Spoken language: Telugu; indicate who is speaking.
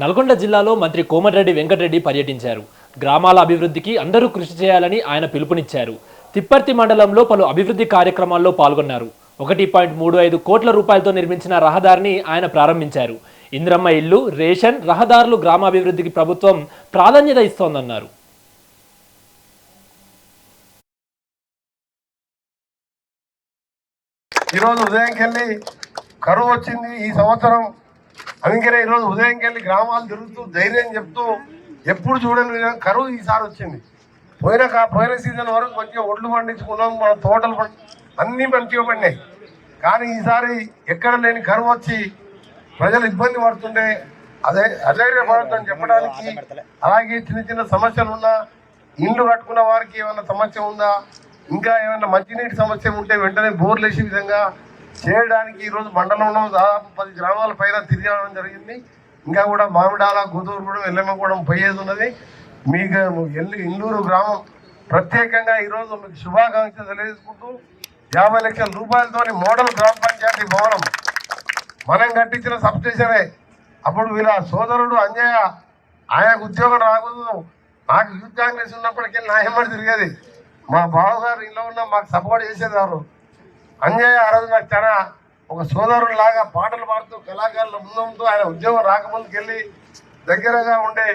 Speaker 1: నల్గొండ జిల్లాలో మంత్రి కోమటిరెడ్డి వెంకటరెడ్డి పర్యటించారు. గ్రామాల అభివృద్ధికి అందరూ కృషి చేయాలని ఆయన పిలుపునిచ్చారు. తిప్పర్తి మండలంలో పలు అభివృద్ధి కార్యక్రమాల్లో పాల్గొన్నారు. 1.35 కోట్ల రూపాయలతో నిర్మించిన రహదారిని ఆయన ప్రారంభించారు. ఇంద్రమ్మ ఇల్లు, రేషన్, రహదారులు గ్రామాభివృద్ధికి ప్రభుత్వం ప్రాధాన్యత ఇస్తోందన్నారు.
Speaker 2: ఈరోజు ఉదయంకెళ్ళి కరువు వచ్చింది ఈ సంవత్సరం. అందుకనే ఈరోజు ఉదయంకెళ్ళి గ్రామాలు తిరుగుతూ ధైర్యం చెప్తూ ఎప్పుడు చూడని విధంగా కరువు ఈసారి వచ్చింది. పోయిన సీజన్ వరకు మంచిగా ఒడ్లు పండించుకున్నాం, మన తోటలు అన్నీ మంచిగా పడినాయి. కానీ ఈసారి ఎక్కడ లేని కరువు వచ్చి ప్రజలు ఇబ్బంది పడుతుండే అధైర్యపడద్దని చెప్పడానికి, అలాగే చిన్న చిన్న సమస్యలు ఉన్నా, ఇండ్లు కట్టుకున్న వారికి ఏమైనా సమస్య ఉందా, ఇంకా ఏమైనా మంచినీటి సమస్య ఉంటే వెంటనే బోర్లు వేసే విధంగా చేయడానికి ఈరోజు మండలంలో దాదాపు 10 గ్రామాల పైన తిరగడం జరిగింది. ఇంకా కూడా మామిడాల, గోదూరుగూడెం, ఎల్లెమ్మగూడెం పోయేది ఉన్నది. మీకు ఇందూరు గ్రామం ప్రత్యేకంగా ఈరోజు మీకు శుభాకాంక్షలు తెలియజేసుకుంటూ 50 లక్షల రూపాయలతో మోడల్ గ్రామ పంచాయతీ భవనం మనం కట్టించిన సబ్స్టేషనే. అప్పుడు వీళ్ళ సోదరుడు అంజయ్య, ఆయనకు ఉద్యోగం రాకూడదు, నాకు యూత్ కాంగ్రెస్ ఉన్నప్పటికీ నా ఎమ్మడి తిరిగేది. మా బావగారు ఇంట్లో ఉన్న మాకు సపోర్ట్ చేసేవారు. అంజయ్య ఆ రోజు నాకు చాలా ఒక సోదరుడు లాగా పాటలు పాడుతూ కళాకారుల ముందు ఆయన ఉద్యోగం రాకముందుకెళ్ళి దగ్గరగా ఉండే